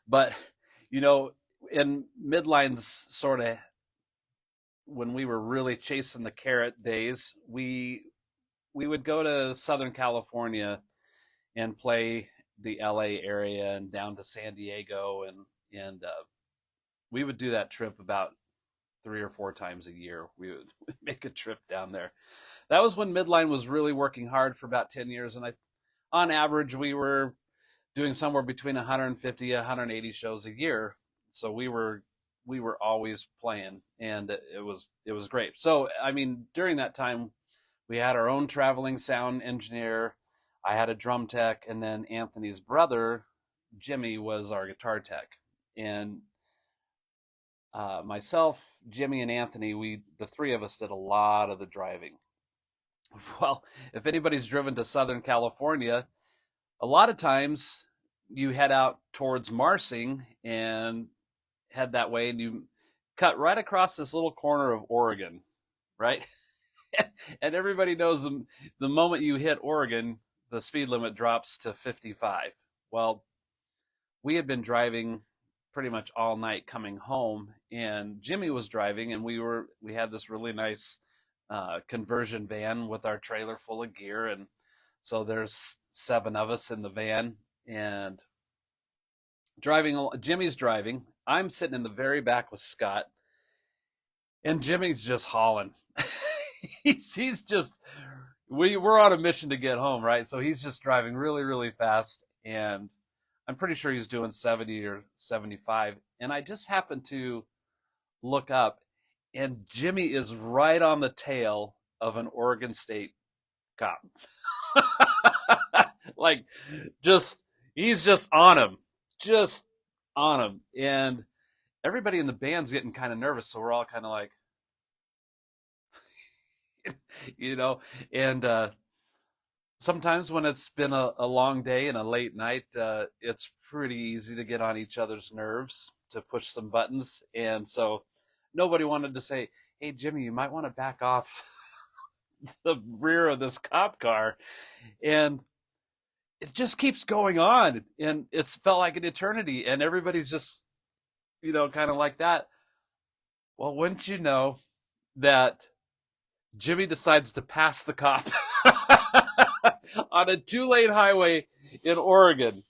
But, you know, in midlines, sort of when we were really chasing the carrot days, we would go to Southern California and play the LA area and down to San Diego, and we would do that trip about 3 or 4 times a year. We would make a trip down there. That was when Midline was really working hard for about 10 years, and on average, we were doing somewhere between 150 and 180 shows a year. So we were always playing, and it was great. So I mean, during that time, we had our own traveling sound engineer. I had a drum tech, and then Anthony's brother, Jimmy, was our guitar tech, and myself, Jimmy, and Anthony, the three of us did a lot of the driving. Well, if anybody's driven to Southern California, a lot of times you head out towards Marsing and head that way, and you cut right across this little corner of Oregon, right? And everybody knows the moment you hit Oregon, the speed limit drops to 55. Well, we had been driving pretty much all night coming home, and Jimmy was driving, and we had this really nice conversion van with our trailer full of gear, and so there's 7 of us in the van, and Jimmy's driving. I'm sitting in the very back with Scott, and Jimmy's just hauling. he's just we're on a mission to get home, right? So he's just driving really, really fast, and I'm pretty sure he's doing 70 or 75. And I just happened to look up, and Jimmy is right on the tail of an Oregon State cop. Like, he's just on him, just on him. And everybody in the band's getting kind of nervous, so we're all kind of like, and sometimes when it's been a long day and a late night, it's pretty easy to get on each other's nerves, to push some buttons. And so nobody wanted to say, hey, Jimmy, you might want to back off the rear of this cop car. And it just keeps going on. And it's felt like an eternity. And everybody's just, kind of like that. Well, wouldn't you know that Jimmy decides to pass the cop on a 2-lane highway in Oregon.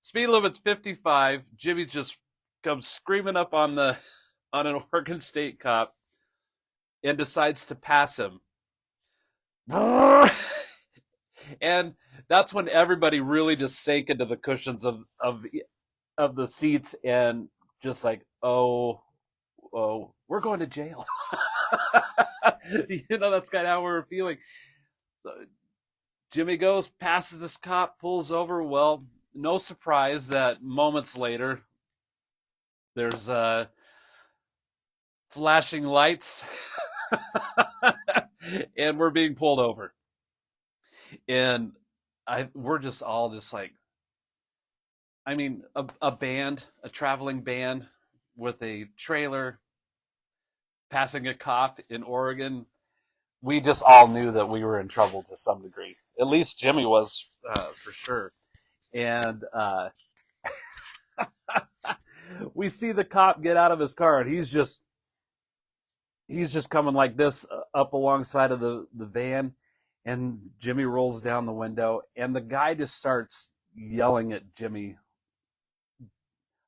Speed limit's 55. Jimmy just comes screaming up on an Oregon State cop and decides to pass him. And that's when everybody really just sank into the cushions of the seats and just like, oh, we're going to jail. That's kind of how we were feeling. So Jimmy goes, passes this cop, pulls over. Well, no surprise that moments later, there's flashing lights, and we're being pulled over. And we're just all just like, I mean, a traveling band with a trailer passing a cop in Oregon, we just all knew that we were in trouble to some degree. At least Jimmy was, for sure. And we see the cop get out of his car, and he's just coming like this up alongside of the van, and Jimmy rolls down the window, and the guy just starts yelling at Jimmy.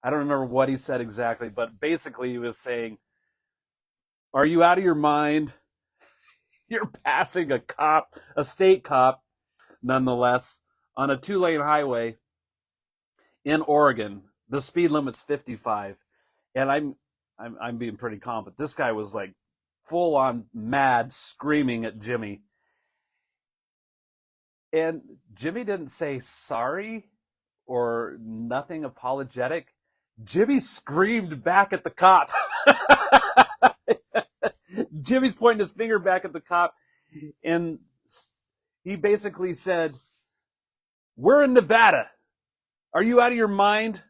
I don't remember what he said exactly, but basically he was saying, "Are you out of your mind? You're passing a state cop, nonetheless, on a 2-lane highway in Oregon. The speed limit's 55." And I'm being pretty calm, but this guy was like full on mad, screaming at Jimmy. And Jimmy didn't say sorry or nothing apologetic. Jimmy screamed back at the cop. Jimmy's pointing his finger back at the cop, and he basically said, "We're in Nevada. Are you out of your mind?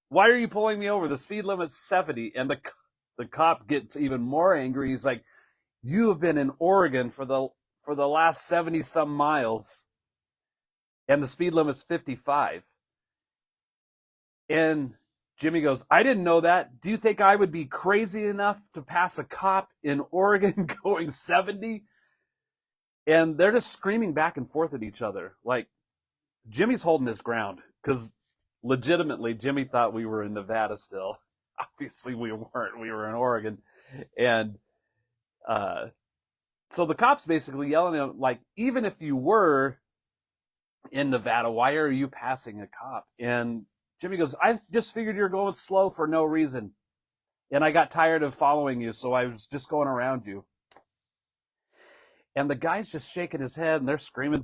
Why are you pulling me over? The speed limit's 70. And the cop gets even more angry. He's like, "You have been in Oregon for the last 70 some miles, and the speed limit's 55. And Jimmy goes, I didn't know that. Do you think I would be crazy enough to pass a cop in Oregon going 70? And they're just screaming back and forth at each other. Like, Jimmy's holding his ground because legitimately Jimmy thought we were in Nevada still. Obviously we weren't. We were in Oregon. And so the cops basically yelling at him, like, even if you were in Nevada, why are you passing a cop? And Jimmy goes, I just figured you're going slow for no reason. And I got tired of following you, so I was just going around you. And the guy's just shaking his head, and they're screaming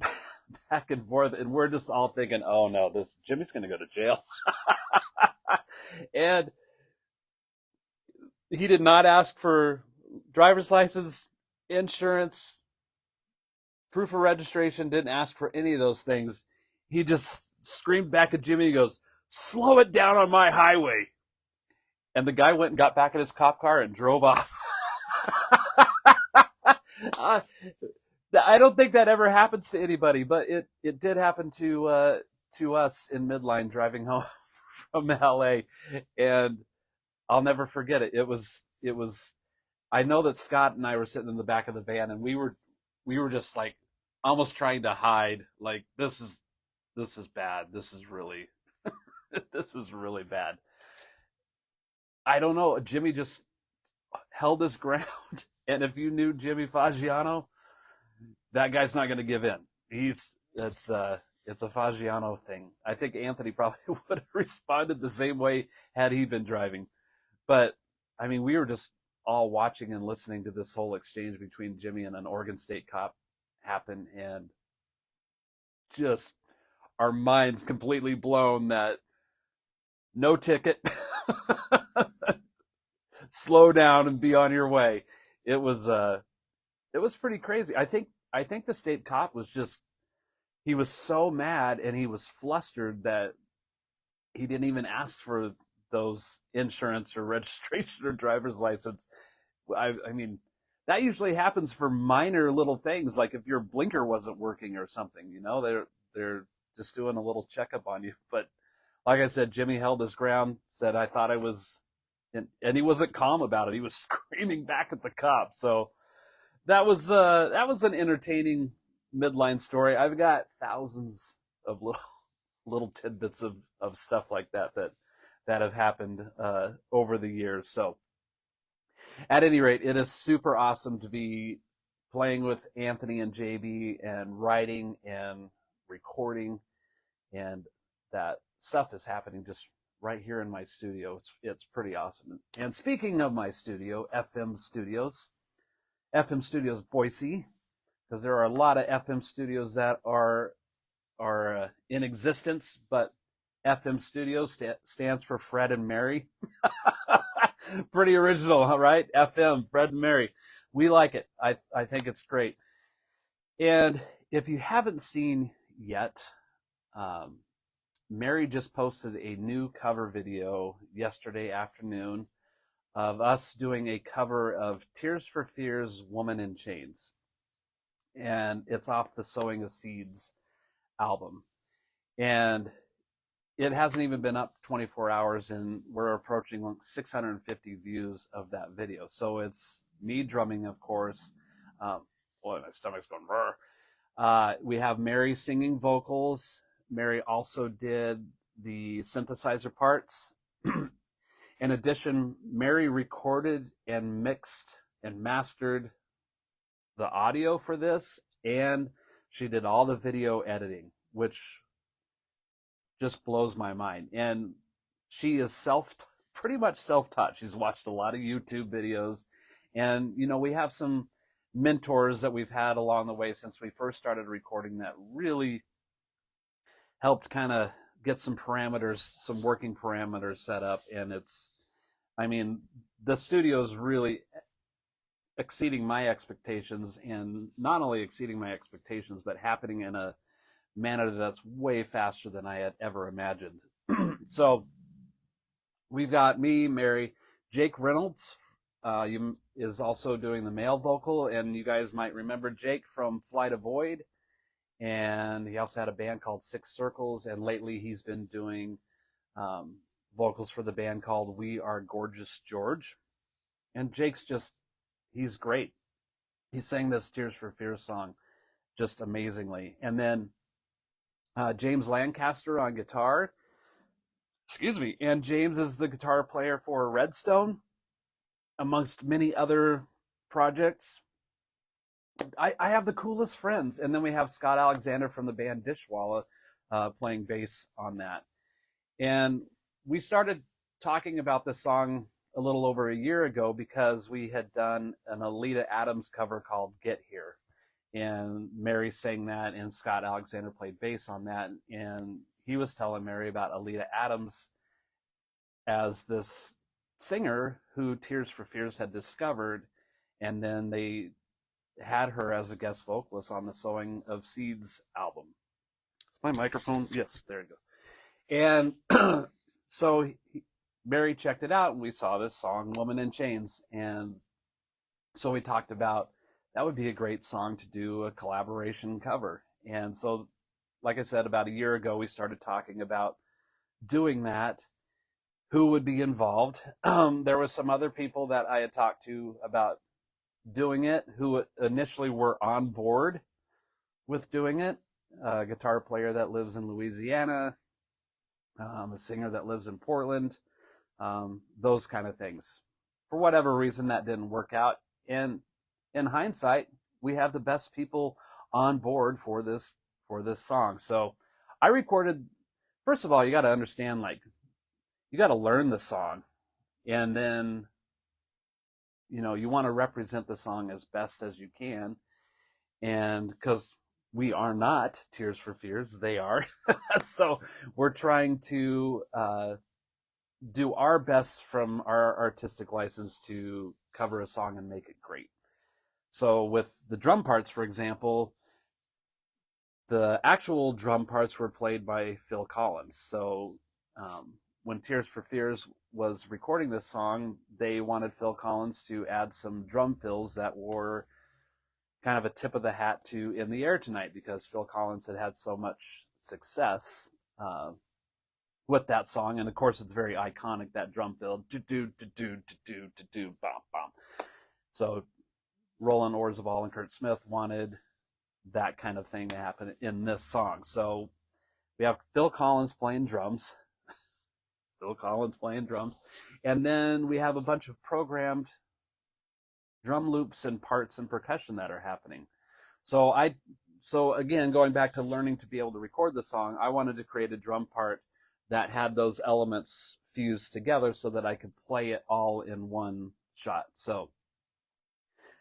back and forth, and we're just all thinking, oh no, this Jimmy's going to go to jail. And he did not ask for driver's license, insurance, proof of registration, didn't ask for any of those things. He just screamed back at Jimmy. He goes, slow it down on my highway. And the guy went and got back in his cop car and drove off. I don't think that ever happens to anybody, but it did happen to us in Midline driving home from LA, and I'll never forget it. It was. I know that Scott and I were sitting in the back of the van, and we were just like almost trying to hide. Like, this is bad. This is really this is really bad. I don't know. Jimmy just held his ground, and if you knew Jimmy Faggiano, that guy's not going to give in. It's a Faggiano thing. I think Anthony probably would have responded the same way had he been driving. But I mean, we were just all watching and listening to this whole exchange between Jimmy and an Oregon State cop happen, and just our minds completely blown that no ticket, slow down and be on your way. It was pretty crazy. I think the state cop he was so mad and he was flustered that he didn't even ask for those insurance or registration or driver's license. I mean, that usually happens for minor little things, like if your blinker wasn't working or something, they're just doing a little checkup on you. But like I said, Jimmy held his ground, said, I thought I was, and he wasn't calm about it. He was screaming back at the cop. So that was an entertaining Midline story. I've got thousands of little tidbits of stuff like that have happened over the years. So at any rate, it is super awesome to be playing with Anthony and JB and writing and recording, and that stuff is happening just right here in my studio. It's pretty awesome. And speaking of my studio, FM Studios Boise, because there are a lot of FM studios that are in existence, but FM Studios stands for Fred and Mary. Pretty original, right? FM, Fred and Mary. We like it. I think it's great. And if you haven't seen yet, Mary just posted a new cover video yesterday afternoon of us doing a cover of Tears for Fears' Woman in Chains. And it's off the Sowing of Seeds album. And it hasn't even been up 24 hours, and we're approaching like 650 views of that video. So it's me drumming, of course. Boy, my stomach's going brr. We have Mary singing vocals. Mary also did the synthesizer parts. In addition, Mary recorded and mixed and mastered the audio for this, and she did all the video editing, which just blows my mind. And she is pretty much self-taught. She's watched a lot of YouTube videos, and we have some mentors that we've had along the way since we first started recording that really helped kind of get some working parameters set up. And the studio is really exceeding my expectations, and not only exceeding my expectations, but happening in a manner that's way faster than I had ever imagined. So we've got me, Mary, Jake Reynolds is also doing the male vocal, and you guys might remember Jake from Flight of Void, and he also had a band called Six Circles, and lately he's been doing vocals for the band called We Are Gorgeous George. And he's great. He sang this Tears for Fears song just amazingly. And then James Lancaster on guitar. Excuse me. And James is the guitar player for Redstone, amongst many other projects. I have the coolest friends. And then we have Scott Alexander from the band Dishwalla playing bass on that. And we started talking about this song a little over a year ago because we had done an Alita Adams cover called Get Here. And Mary sang that, and Scott Alexander played bass on that. And he was telling Mary about Alita Adams as this singer who Tears for Fears had discovered, and then they had her as a guest vocalist on the Sowing of Seeds album. Is my microphone? Yes, there it goes. And so Mary checked it out, and we saw this song, Woman in Chains. And so we talked about that would be a great song to do a collaboration cover. And so, like I said, about a year ago, we started talking about doing that, who would be involved. There was some other people that I had talked to about doing it who initially were on board with doing it. A guitar player that lives in Louisiana, a singer that lives in Portland, those kind of things. For whatever reason, that didn't work out. And in hindsight, we have the best people on board for this song. So I recorded, first of all, you got to understand, like, you got to learn the song, and then, you know, you want to represent the song as best as you can. And because we are not Tears for Fears, they are. So we're trying to do our best from our artistic license to cover a song and make it great. So with the drum parts, for example, the actual drum parts were played by Phil Collins. So when Tears for Fears was recording this song, they wanted Phil Collins to add some drum fills that were kind of a tip of the hat to In the Air Tonight, because Phil Collins had so much success with that song. And of course, it's very iconic, that drum fill, do-do-do-do-do-do-do, bom, bom. So Roland Orzabal and Kurt Smith wanted that kind of thing to happen in this song. So we have Phil Collins playing drums. And then we have a bunch of programmed drum loops and parts and percussion that are happening. So again, going back to learning to be able to record the song, I wanted to create a drum part that had those elements fused together so that I could play it all in one shot. So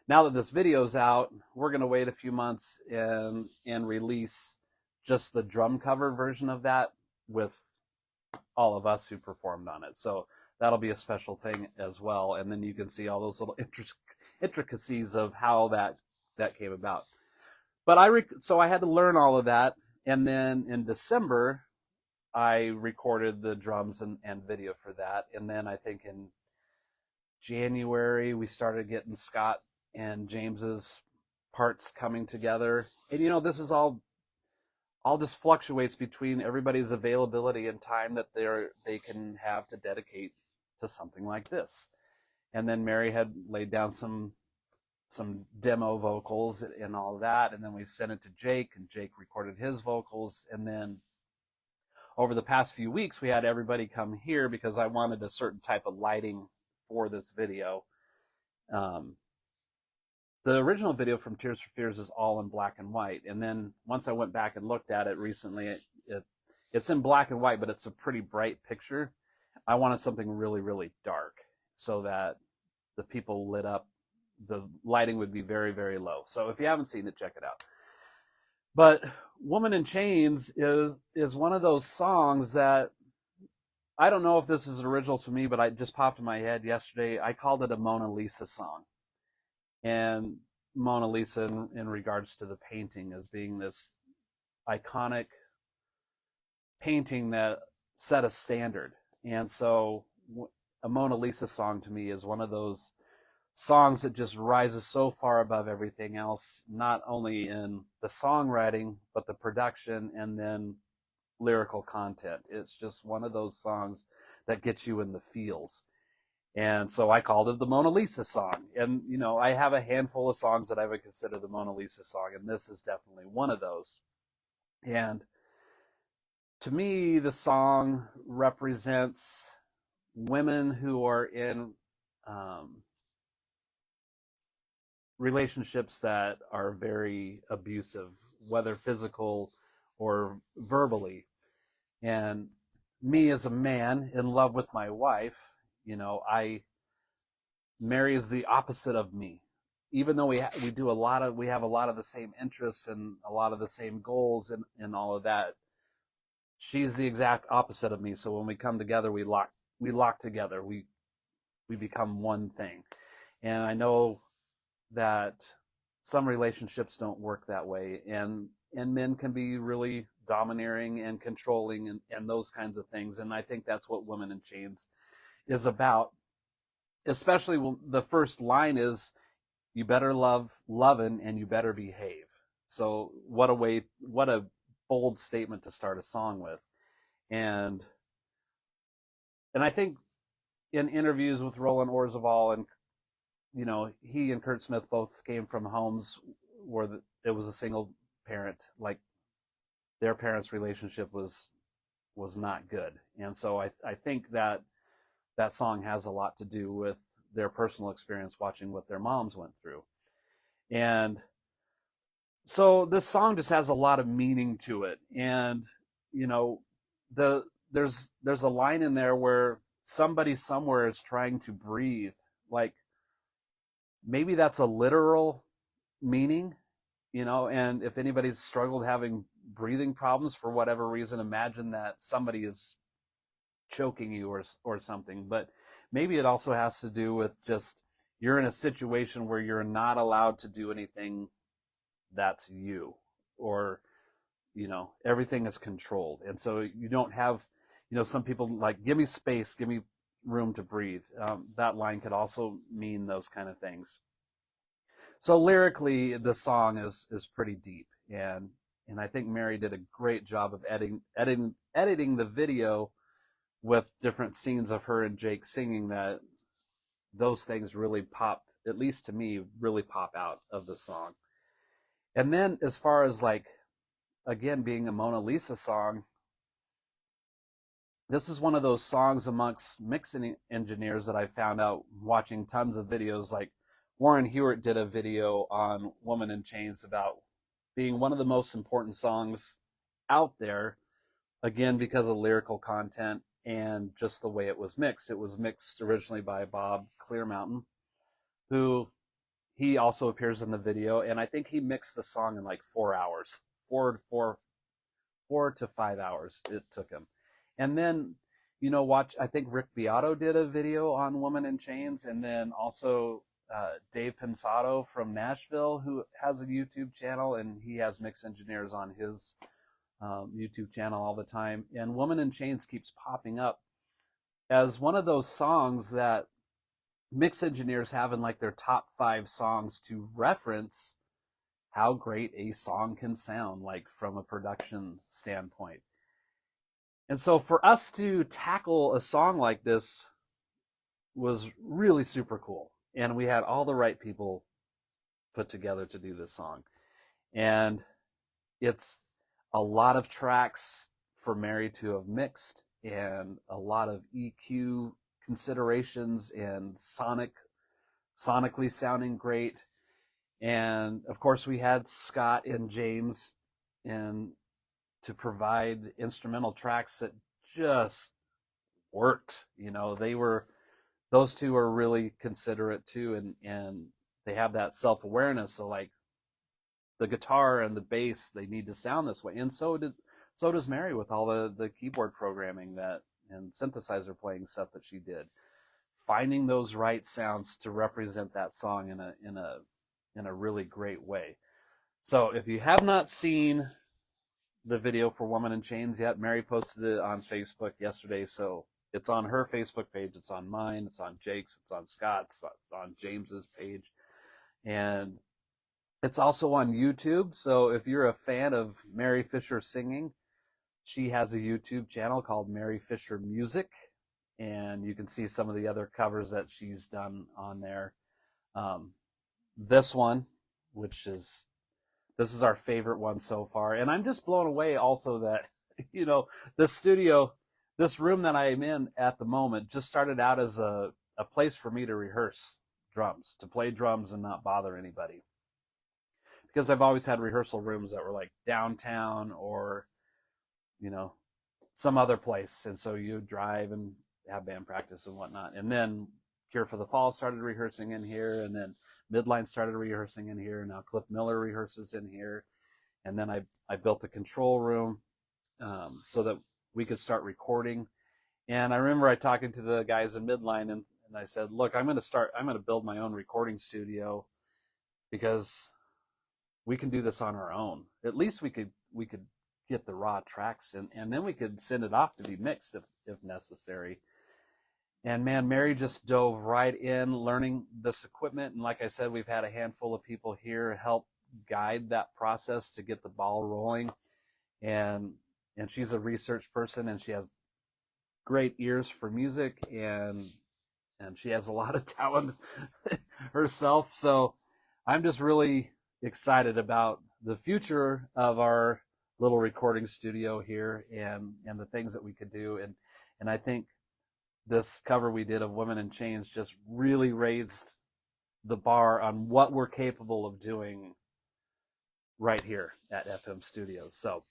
now that this video's out, we're going to wait a few months and release just the drum cover version of that with all of us who performed on it. So that'll be a special thing as well. And then you can see all those little intricacies of how that came about. But so I had to learn all of that. And then in December, I recorded the drums and video for that. And then I think in January, we started getting Scott and James's parts coming together. And, you know, this is all just fluctuates between everybody's availability and time that they can have to dedicate to something like this. And then Mary had laid down some demo vocals and all of that. And then we sent it to Jake, and Jake recorded his vocals. And then over the past few weeks, we had everybody come here because I wanted a certain type of lighting for this video. The original video from Tears for Fears is all in black and white. And then once I went back and looked at it recently, it's in black and white, but it's a pretty bright picture. I wanted something really, really dark so that the people lit up, the lighting would be very, very low. So if you haven't seen it, check it out. But Woman in Chains is one of those songs that, I don't know if this is original to me, but it just popped in my head yesterday. I called it a Mona Lisa song. And Mona Lisa, in regards to the painting, as being this iconic painting that set a standard. And so a Mona Lisa song to me is one of those songs that just rises so far above everything else, not only in the songwriting, but the production, and then lyrical content. It's just one of those songs that gets you in the feels. And so I called it the Mona Lisa song. And, I have a handful of songs that I would consider the Mona Lisa song, and this is definitely one of those. And to me, the song represents women who are in relationships that are very abusive, whether physical or verbally. And me as a man in love with my wife, Mary is the opposite of me. Even though we have a lot of the same interests and a lot of the same goals and all of that, she's the exact opposite of me. So when we come together, we lock together. We become one thing. And I know that some relationships don't work that way, and men can be really domineering and controlling and those kinds of things. And I think that's what Women in Chains is about. Especially when the first line is, you better love lovin' and you better behave. So what a bold statement to start a song with. And I think in interviews with Roland Orzabal, and he and Kurt Smith both came from homes where it was a single parent, like their parents' relationship was not good. And so I think that song has a lot to do with their personal experience watching what their moms went through. And so this song just has a lot of meaning to it. And, there's a line in there where somebody somewhere is trying to breathe. Like, maybe that's a literal meaning, and if anybody's struggled having breathing problems for whatever reason, imagine that somebody is choking you or something. But maybe it also has to do with just you're in a situation where you're not allowed to do anything that's you, or everything is controlled, and so you don't have, some people like, give me space, give me room to breathe. That line could also mean those kind of things. So lyrically, the song is pretty deep, and I think Mary did a great job of editing the video with different scenes of her and Jake singing, that those things really pop, at least to me, really pop out of the song. And then as far as, like, again, being a Mona Lisa song, this is one of those songs amongst mixing engineers that I found out watching tons of videos. Like Warren Hewitt did a video on Woman in Chains about being one of the most important songs out there, again, because of lyrical content and just the way it was mixed. It was mixed originally by Bob Clearmountain, who he also appears in the video, and I think he mixed the song in like 4 hours, 4 to 5 hours it took him. And then, I think Rick Beato did a video on Woman in Chains, and then also Dave Pensato from Nashville, who has a YouTube channel, and he has mix engineers on his YouTube channel all the time. And Woman in Chains keeps popping up as one of those songs that mix engineers have in like their top 5 songs to reference how great a song can sound, like from a production standpoint. And so for us to tackle a song like this was really super cool. And we had all the right people put together to do this song. And it's a lot of tracks for Mary to have mixed, and a lot of EQ considerations, and sonically sounding great. And of course we had Scott and James to provide instrumental tracks that just worked. Those two are really considerate too, and they have that self-awareness. So like the guitar and the bass, they need to sound this way, and so does Mary with all the keyboard programming and synthesizer playing stuff that she did, finding those right sounds to represent that song in a really great way. So if you have not seen the video for Woman in Chains yet, Mary posted it on Facebook yesterday, so it's on her Facebook page, it's on mine, it's on Jake's, it's on Scott's, it's on James's page, and it's also on YouTube. So if you're a fan of Mary Fisher singing, She has a YouTube channel called Mary Fisher Music, and you can see some of the other covers that she's done on there. This one, this is our favorite one so far, and I'm just blown away also that, this studio, this room that I am in at the moment, just started out as a place for me to rehearse drums, to play drums and not bother anybody. Because I've always had rehearsal rooms that were like downtown or, some other place. And so you drive and have band practice and whatnot. And then Cure for the Fall started rehearsing in here. And then Midline started rehearsing in here. Now Cliff Miller rehearses in here. And then I built the control room so that we could start recording. And I remember talking to the guys in Midline, and I said, look, I'm going to build my own recording studio, because we can do this on our own. At least we could get the raw tracks, and then we could send it off to be mixed if necessary. And man, Mary just dove right in learning this equipment. And like I said, we've had a handful of people here help guide that process to get the ball rolling. And she's a research person, and she has great ears for music, and she has a lot of talent herself. So I'm just really excited about the future of our little recording studio here, and the things that we could do. And I think this cover we did of Women in Chains just really raised the bar on what we're capable of doing right here at FM Studios. So